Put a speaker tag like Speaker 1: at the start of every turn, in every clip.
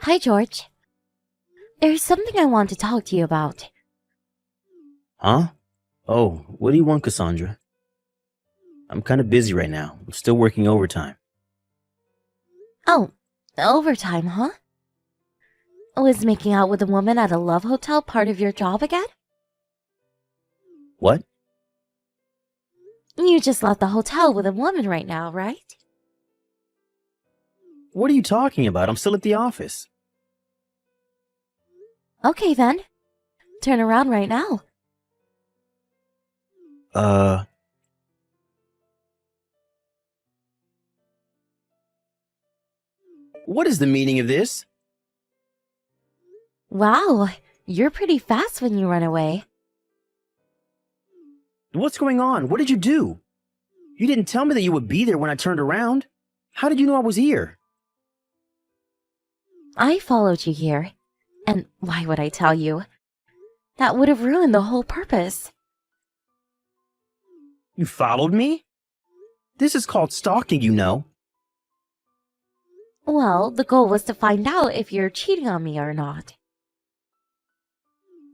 Speaker 1: Hi, George. There's something I want to talk to you about.
Speaker 2: Huh? Oh, what do you want, Cassandra? I'm kind of busy right now. I'm still working overtime.
Speaker 1: Oh, overtime, huh? Was making out with a woman at a love hotel part of your job again?
Speaker 2: What?
Speaker 1: You just left the hotel with a woman right now, right?
Speaker 2: What are you talking about? I'm still at the office.
Speaker 1: Okay then. Turn around right now.
Speaker 2: Uh, what is the meaning of this?
Speaker 1: Wow, you're pretty fast when you run away.
Speaker 2: What's going on? What did you do? You didn't tell me that you would be there when I turned around. How did you know I was here?
Speaker 1: I followed you here. And why would I tell you? That would have ruined the whole purpose.
Speaker 2: You followed me? This is called stalking, you know.
Speaker 1: Well, the goal was to find out if you're cheating on me or not.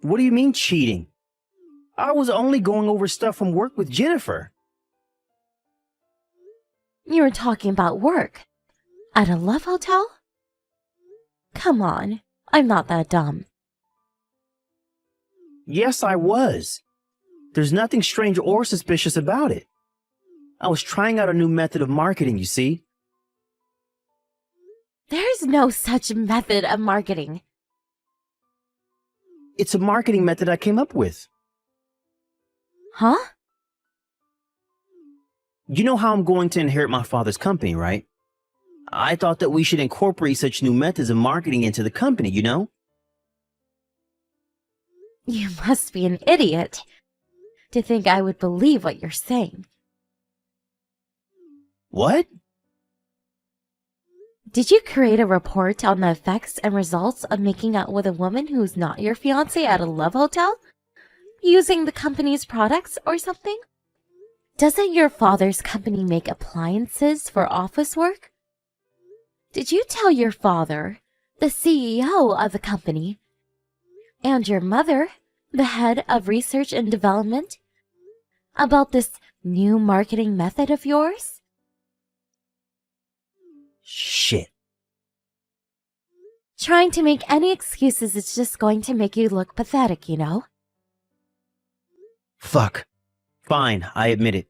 Speaker 2: What do you mean cheating? I was only going over stuff from work with Jennifer.
Speaker 1: You were talking about work. At a love hotel? Come on, I'm not that dumb.
Speaker 2: Yes, I was. There's nothing strange or suspicious about it. I was trying out a new method of marketing, you see.
Speaker 1: There's no such method of marketing.
Speaker 2: It's a marketing method I came up with.
Speaker 1: Huh?
Speaker 2: You know how I'm going to inherit my father's company, right? I thought that we should incorporate such new methods of marketing into the company, you know?
Speaker 1: You must be an idiot to think I would believe what you're saying.
Speaker 2: What?
Speaker 1: Did you create a report on the effects and results of making out with a woman who's not your fiancé at a love hotel? Using the company's products or something? Doesn't your father's company make appliances for office work? Did you tell your father, the CEO of the company, and your mother, the head of research and development, about this new marketing method of yours?
Speaker 2: Shit.
Speaker 1: Trying to make any excuses is just going to make you look pathetic, you know?
Speaker 2: Fuck. Fine, I admit it.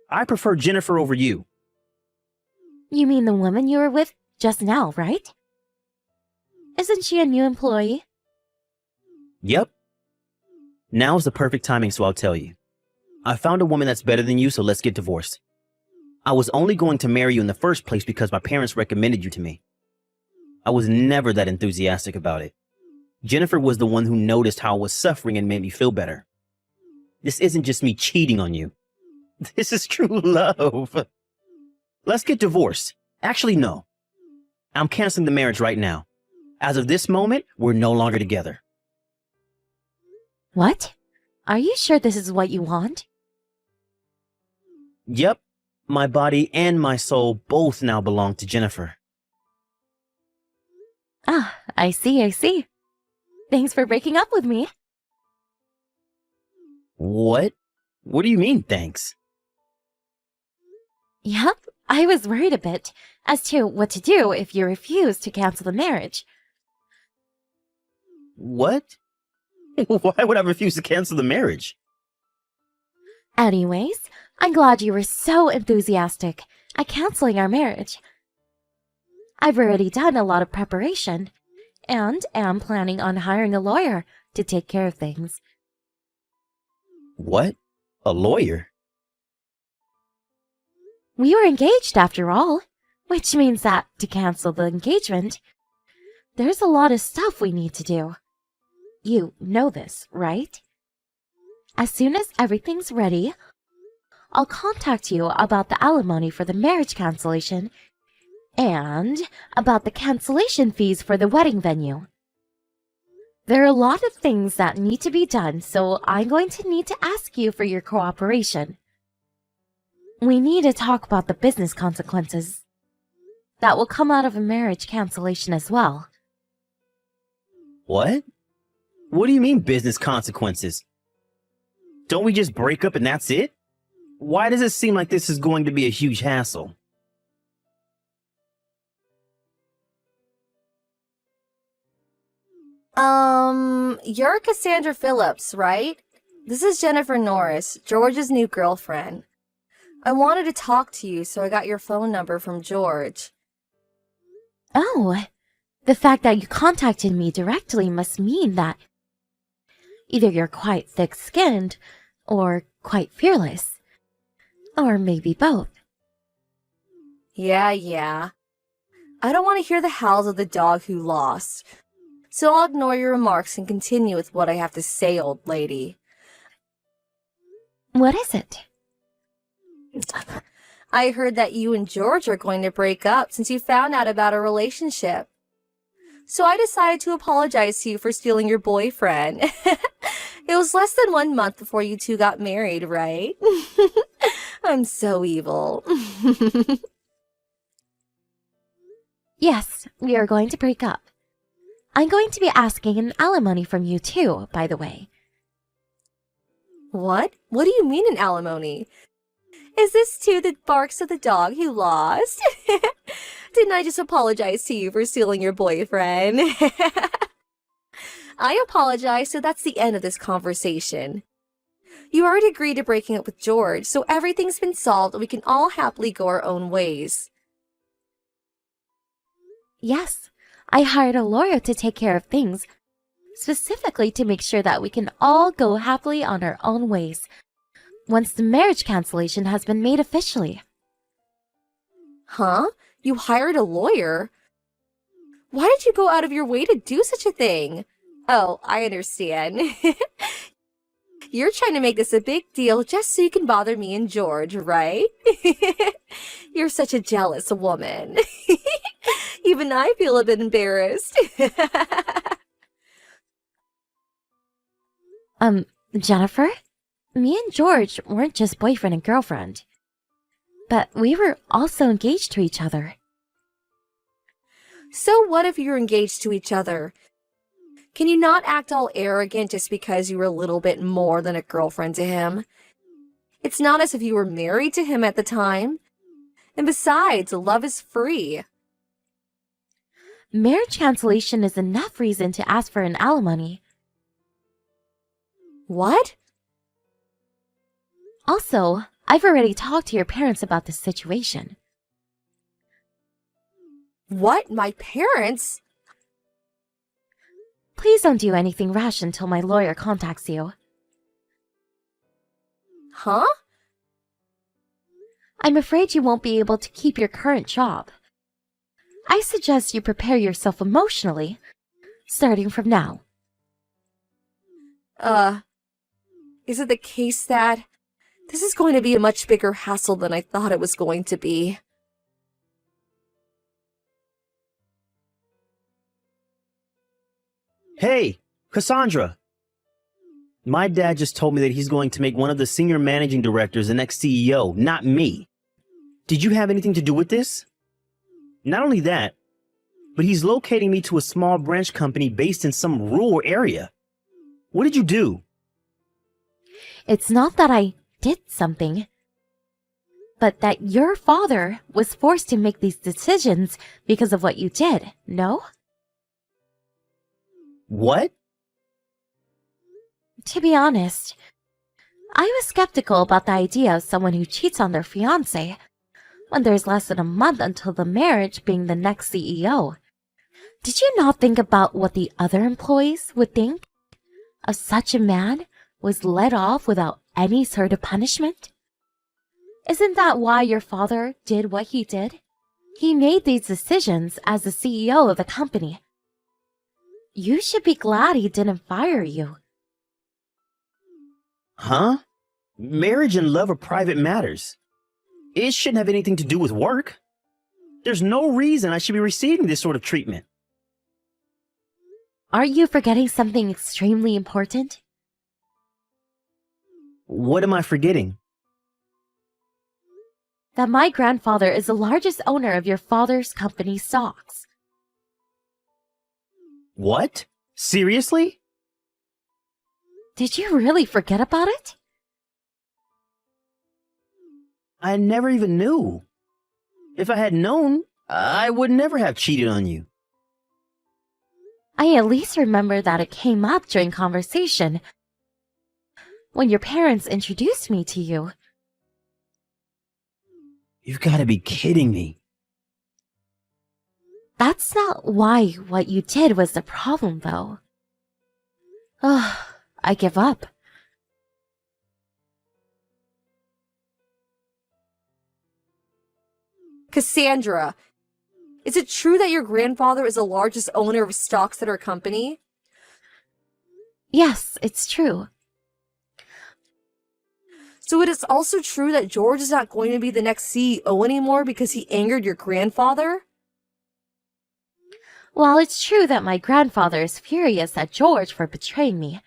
Speaker 2: I prefer Jennifer over you.
Speaker 1: You mean the woman you were with just now, right? Isn't she a new employee?
Speaker 2: Yep. Now's the perfect timing, so I'll tell you. I found a woman that's better than you, so let's get divorced. I was only going to marry you in the first place because my parents recommended you to me. I was never that enthusiastic about it. Jennifer was the one who noticed how I was suffering and made me feel better. This isn't just me cheating on you. This is true love. Let's get divorced. Actually, no. I'm canceling the marriage right now. As of this moment, we're no longer together.
Speaker 1: What? Are you sure this is what you want?
Speaker 2: Yep. My body and my soul both now belong to Jennifer.
Speaker 1: Ah, I see. Thanks for breaking up with me.
Speaker 2: What? What do you mean, thanks?
Speaker 1: Yep, I was worried a bit as to what to do if you refused to cancel the marriage.
Speaker 2: What? Why would I refuse to cancel the marriage?
Speaker 1: Anyways, I'm glad you were so enthusiastic at canceling our marriage. I've already done a lot of preparation and am planning on hiring a lawyer to take care of things.
Speaker 2: What? A lawyer?
Speaker 1: We were engaged after all, which means that to cancel the engagement, there's a lot of stuff we need to do. You know this, right? As soon as everything's ready, I'll contact you about the alimony for the marriage cancellation and about the cancellation fees for the wedding venue. There are a lot of things that need to be done, so I'm going to need to ask you for your cooperation. We need to talk about the business consequences. that will come out of a marriage cancellation as well.
Speaker 2: What? What do you mean business consequences? Don't we just break up and that's it? Why does it seem like this is going to be a huge hassle?
Speaker 3: You're Cassandra Phillips, right? This is Jennifer Norris, George's new girlfriend. I wanted to talk to you, so I got your phone number from George.
Speaker 1: Oh, the fact that you contacted me directly must mean that either you're quite thick-skinned or quite fearless. Or maybe both.
Speaker 3: Yeah. I don't want to hear the howls of the dog who lost. So I'll ignore your remarks and continue with what I have to say, old lady.
Speaker 1: What is it?
Speaker 3: I heard that you and George are going to break up since you found out about our relationship. So I decided to apologize to you for stealing your boyfriend. It was less than 1 month before you two got married, right? I'm so evil.
Speaker 1: Yes, we are going to break up. I'm going to be asking an alimony from you too, by the way.
Speaker 3: What? What do you mean an alimony? Is this too the barks of the dog who lost? Didn't I just apologize to you for stealing your boyfriend? I apologize, so that's the end of this conversation. You already agreed to breaking up with George, so everything's been solved and we can all happily go our own ways.
Speaker 1: Yes, I hired a lawyer to take care of things, specifically to make sure that we can all go happily on our own ways once the marriage cancellation has been made officially.
Speaker 3: Huh? You hired a lawyer? Why did you go out of your way to do such a thing? Oh, I understand. You're trying to make this a big deal just so you can bother me and George, right? You're such a jealous woman. Even I feel a bit embarrassed.
Speaker 1: Jennifer? Me and George weren't just boyfriend and girlfriend, but we were also engaged to each other.
Speaker 3: So what if you're engaged to each other? Can you not act all arrogant just because you were a little bit more than a girlfriend to him? It's not as if you were married to him at the time. And besides, love is free.
Speaker 1: Marriage cancellation is enough reason to ask for an alimony.
Speaker 3: What?
Speaker 1: Also, I've already talked to your parents about this situation.
Speaker 3: What? My parents?
Speaker 1: Please don't do anything rash until my lawyer contacts you.
Speaker 3: Huh?
Speaker 1: I'm afraid you won't be able to keep your current job. I suggest you prepare yourself emotionally, starting from now.
Speaker 3: Is it the case that this is going to be a much bigger hassle than I thought it was going to be?
Speaker 2: Hey, Cassandra! My dad just told me that he's going to make one of the senior managing directors the next CEO, not me. Did you have anything to do with this? Not only that, but he's locating me to a small branch company based in some rural area. What did you do?
Speaker 1: It's not that I did something, but that your father was forced to make these decisions because of what you did, no?
Speaker 2: What?
Speaker 1: To be honest, I was skeptical about the idea of someone who cheats on their fiancé when there's less than a month until the marriage being the next CEO. Did you not think about what the other employees would think of such a man was let off without any sort of punishment? Isn't that why your father did what he did? He made these decisions as the CEO of the company. You should be glad he didn't fire you.
Speaker 2: Huh? Marriage and love are private matters. It shouldn't have anything to do with work. There's no reason I should be receiving this sort of treatment.
Speaker 1: Aren't you forgetting something extremely important?
Speaker 2: What am I forgetting?
Speaker 1: that my grandfather is the largest owner of your father's company stocks.
Speaker 2: What? Seriously?
Speaker 1: Did you really forget about it?
Speaker 2: I never even knew. If I had known, I would never have cheated on you.
Speaker 1: I at least remember that it came up during conversation when your parents introduced me to you.
Speaker 2: You've got to be kidding me.
Speaker 1: That's not why what you did was the problem, though. Ugh, I give up.
Speaker 3: Cassandra, is it true that your grandfather is the largest owner of stocks at our company?
Speaker 1: Yes, it's true.
Speaker 3: So it is also true that George is not going to be the next CEO anymore because he angered your grandfather?
Speaker 1: While it's true that my grandfather is furious at George for betraying me,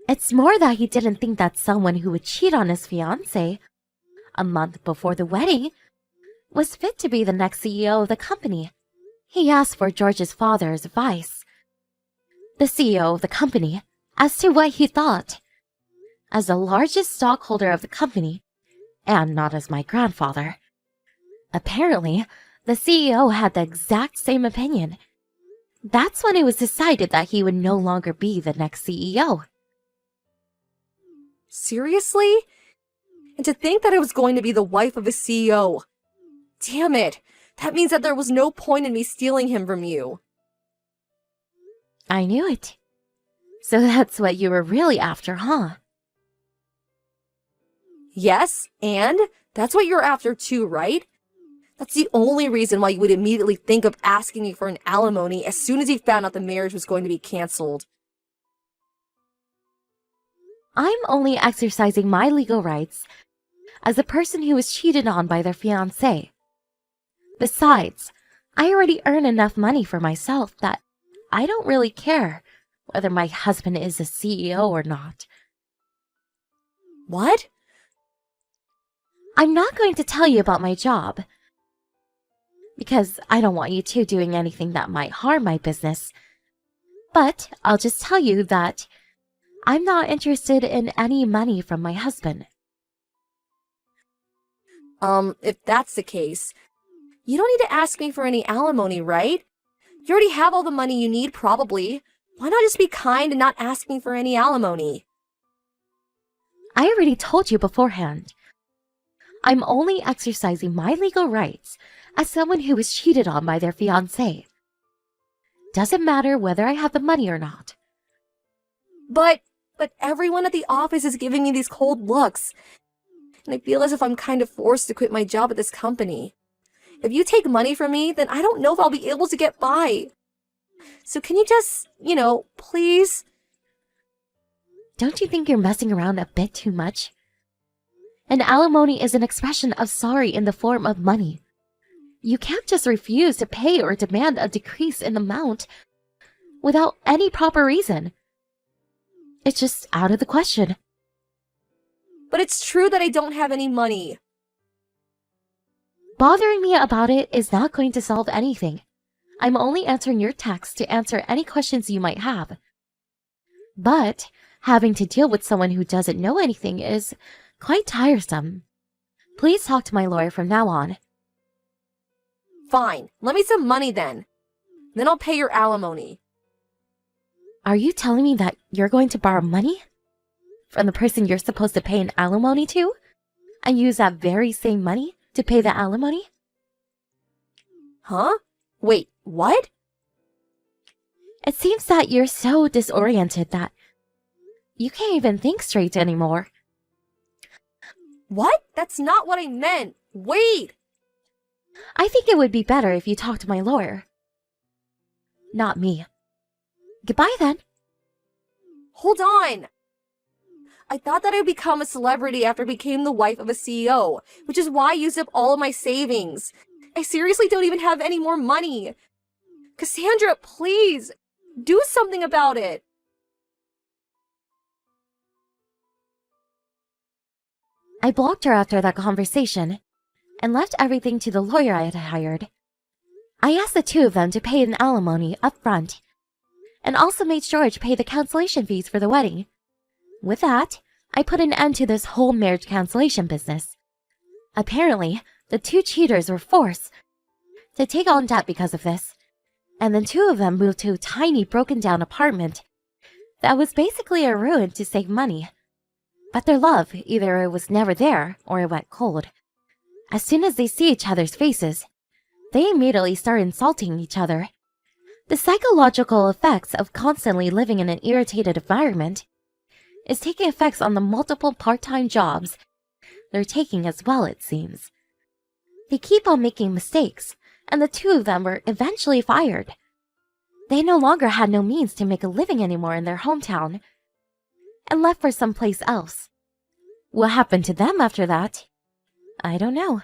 Speaker 1: it's more that he didn't think that someone who would cheat on his fiancée a month before the wedding was fit to be the next CEO of the company. He asked for George's father's advice, the CEO of the company, as to what he thought. As the largest stockholder of the company, and not as my grandfather. Apparently, the CEO had the exact same opinion. That's when it was decided that he would no longer be the next CEO.
Speaker 3: Seriously? And to think that I was going to be the wife of a CEO. Damn it. That means that there was no point in me stealing him from you.
Speaker 1: I knew it. So that's what you were really after, huh?
Speaker 3: Yes, and that's what you're after too, right? That's the only reason why you would immediately think of asking me for an alimony as soon as you found out the marriage was going to be canceled.
Speaker 1: I'm only exercising my legal rights as a person who was cheated on by their fiancé. Besides, I already earn enough money for myself that I don't really care whether my husband is a CEO or not.
Speaker 3: What?
Speaker 1: I'm not going to tell you about my job, because I don't want you two doing anything that might harm my business. But I'll just tell you that I'm not interested in any money from my husband.
Speaker 3: If that's the case, you don't need to ask me for any alimony, right? You already have all the money you need, probably. Why not just be kind and not ask me for any alimony?
Speaker 1: I already told you beforehand. I'm only exercising my legal rights as someone who was cheated on by their fiancé. Doesn't matter whether I have the money or not.
Speaker 3: But everyone at the office is giving me these cold looks. And I feel as if I'm kind of forced to quit my job at this company. If you take money from me, then I don't know if I'll be able to get by. So can you just, please?
Speaker 1: Don't you think you're messing around a bit too much? An alimony is an expression of sorry in the form of money. You can't just refuse to pay or demand a decrease in amount without any proper reason. It's just out of the question.
Speaker 3: But it's true that I don't have any money.
Speaker 1: Bothering me about it is not going to solve anything. I'm only answering your text to answer any questions you might have. But having to deal with someone who doesn't know anything is quite tiresome. Please talk to my lawyer from now on.
Speaker 3: Fine, let me some money then. Then I'll pay your alimony.
Speaker 1: Are you telling me that you're going to borrow money from the person you're supposed to pay an alimony to and use that very same money to pay the alimony?
Speaker 3: Huh? Wait, what?
Speaker 1: It seems that you're so disoriented that you can't even think straight anymore.
Speaker 3: What? That's not what I meant. Wait!
Speaker 1: I think it would be better if you talked to my lawyer. Not me. Goodbye then.
Speaker 3: Hold on! I thought that I would become a celebrity after I became the wife of a CEO, which is why I used up all of my savings. I seriously don't even have any more money. Cassandra, please! Do something about it!
Speaker 1: I blocked her after that conversation, and left everything to the lawyer I had hired. I asked the two of them to pay an alimony up front, and also made George pay the cancellation fees for the wedding. With that, I put an end to this whole marriage cancellation business. Apparently, the two cheaters were forced to take on debt because of this, and then two of them moved to a tiny broken-down apartment that was basically a ruin to save money. But their love, either it was never there or it went cold. As soon as they see each other's faces, they immediately start insulting each other. The psychological effects of constantly living in an irritated environment is taking effects on the multiple part-time jobs they're taking as well, it seems. They keep on making mistakes, and the two of them were eventually fired. They no longer had no means to make a living anymore in their hometown, and left for someplace else. What happened to them after that? I don't know.